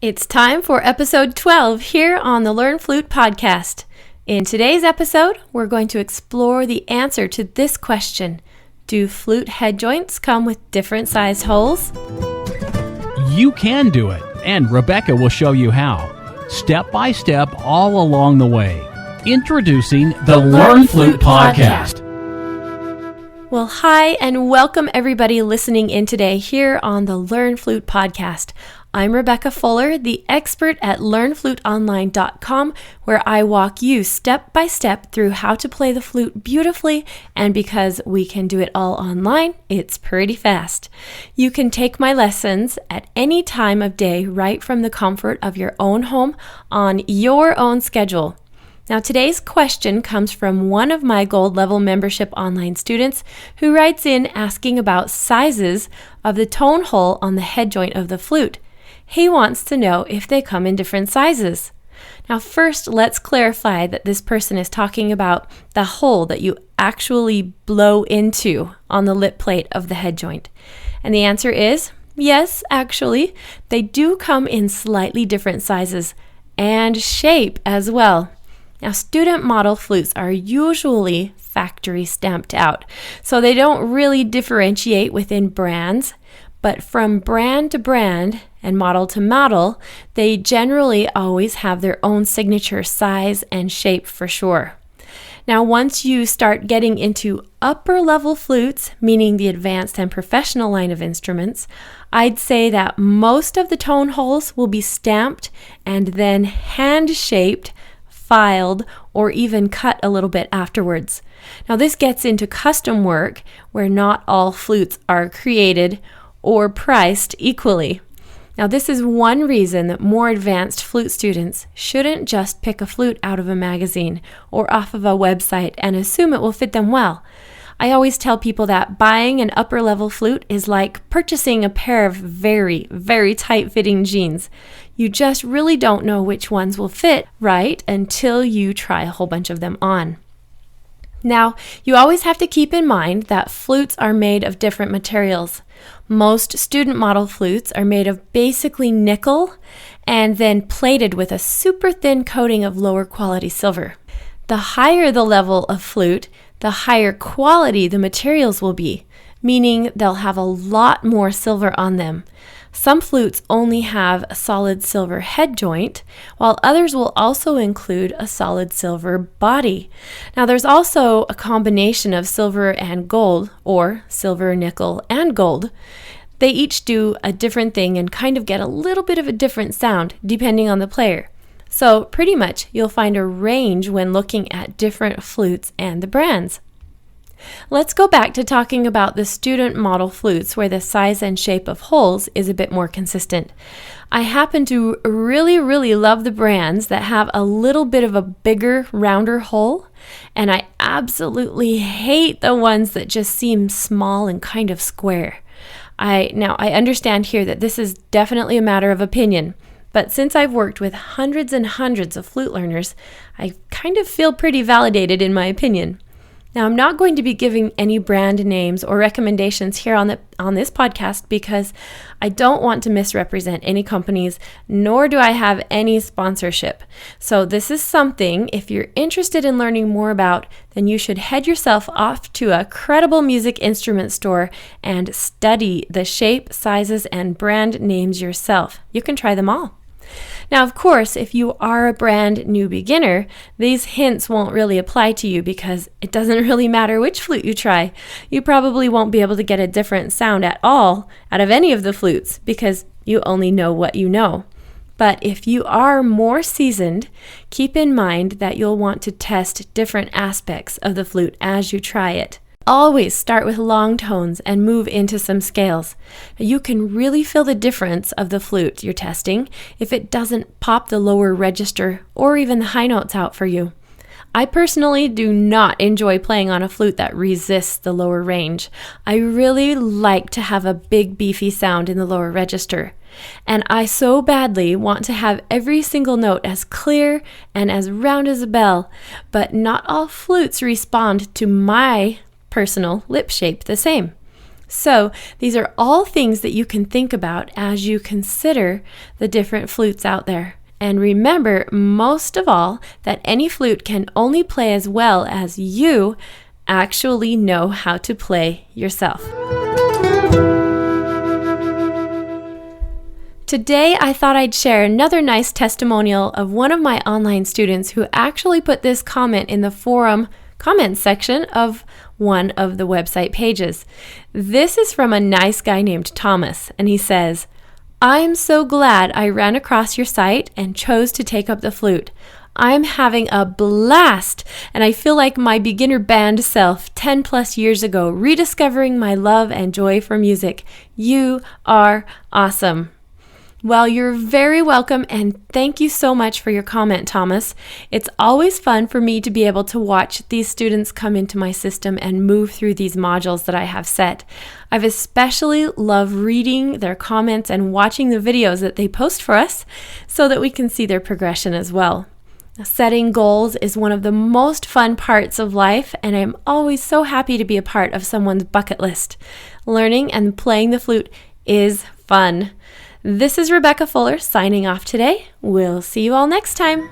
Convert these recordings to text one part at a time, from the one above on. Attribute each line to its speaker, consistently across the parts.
Speaker 1: It's time for episode 12 here on the Learn Flute podcast. In today's episode, we're going to explore the answer to this question. Do flute head joints come with different sized holes?
Speaker 2: You can do it, and Rebecca will show you how. Step by step all along the way. Introducing the Learn Flute podcast.
Speaker 1: Well, hi, and welcome everybody listening in today here on the Learn Flute podcast. I'm Rebecca Fuller, the expert at learnfluteonline.com, where I walk you step by step through how to play the flute beautifully, and because we can do it all online, it's pretty fast. You can take my lessons at any time of day right from the comfort of your own home on your own schedule. Now, today's question comes from one of my gold level membership online students who writes in asking about sizes of the tone hole on the head joint of the flute. He wants to know if they come in different sizes. Now, first, let's clarify that this person is talking about the hole that you actually blow into on the lip plate of the head joint. And the answer is yes, actually, they do come in slightly different sizes and shape as well. Now, student model flutes are usually factory stamped out, so they don't really differentiate within brands, but from brand to brand and model to model, they generally always have their own signature size and shape for sure. Now, once you start getting into upper level flutes, meaning the advanced and professional line of instruments, I'd say that most of the tone holes will be stamped and then hand-shaped, filed, or even cut a little bit afterwards. Now, this gets into custom work where not all flutes are created or priced equally. Now, this is one reason that more advanced flute students shouldn't just pick a flute out of a magazine or off of a website and assume it will fit them well. I always tell people that buying an upper level flute is like purchasing a pair of very, very tight-fitting jeans. You just really don't know which ones will fit right until you try a whole bunch of them on. Now, you always have to keep in mind that flutes are made of different materials. Most student model flutes are made of basically nickel and then plated with a super thin coating of lower quality silver. The higher the level of flute, the higher quality the materials will be, meaning they'll have a lot more silver on them. Some flutes only have a solid silver head joint, while others will also include a solid silver body. Now, there's also a combination of silver and gold, or silver, nickel, and gold. They each do a different thing and kind of get a little bit of a different sound depending on the player. So pretty much you'll find a range when looking at different flutes and the brands. Let's go back to talking about the student model flutes where the size and shape of holes is a bit more consistent. I happen to really love the brands that have a little bit of a bigger, rounder hole, and I absolutely hate the ones that just seem small and kind of square. I understand here that this is definitely a matter of opinion, but since I've worked with hundreds and hundreds of flute learners, I kind of feel pretty validated in my opinion. Now, I'm not going to be giving any brand names or recommendations here on this podcast because I don't want to misrepresent any companies, nor do I have any sponsorship. So this is something, if you're interested in learning more about, then you should head yourself off to a credible music instrument store and study the shape, sizes, and brand names yourself. You can try them all. Now, of course, if you are a brand new beginner, these hints won't really apply to you because it doesn't really matter which flute you try. You probably won't be able to get a different sound at all out of any of the flutes because you only know what you know. But if you are more seasoned, keep in mind that you'll want to test different aspects of the flute as you try it. Always start with long tones and move into some scales. You can really feel the difference of the flute you're testing if it doesn't pop the lower register or even the high notes out for you. I personally do not enjoy playing on a flute that resists the lower range. I really like to have a big beefy sound in the lower register. And I so badly want to have every single note as clear and as round as a bell, but not all flutes respond to my personal lip shape the same. So these are all things that you can think about as you consider the different flutes out there. And remember, most of all, that any flute can only play as well as you actually know how to play yourself. Today, I thought I'd share another nice testimonial of one of my online students who actually put this comment in the forum comments section of one of the website pages. This is from a nice guy named Thomas, and he says, "I'm so glad I ran across your site and chose to take up the flute. I'm having a blast, and I feel like my beginner band self 10 plus years ago, rediscovering my love and joy for music. You are awesome." Well, you're very welcome, and thank you so much for your comment, Thomas. It's always fun for me to be able to watch these students come into my system and move through these modules that I have set. I've especially loved reading their comments and watching the videos that they post for us so that we can see their progression as well. Setting goals is one of the most fun parts of life, and I'm always so happy to be a part of someone's bucket list. Learning and playing the flute is fun. This is Rebecca Fuller signing off today. We'll see you all next time.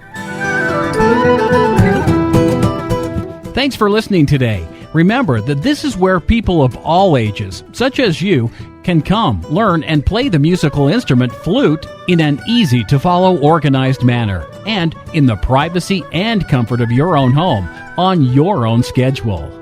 Speaker 2: Thanks for listening today. Remember that this is where people of all ages, such as you, can come, learn, and play the musical instrument flute in an easy-to-follow, organized manner, and in the privacy and comfort of your own home, on your own schedule.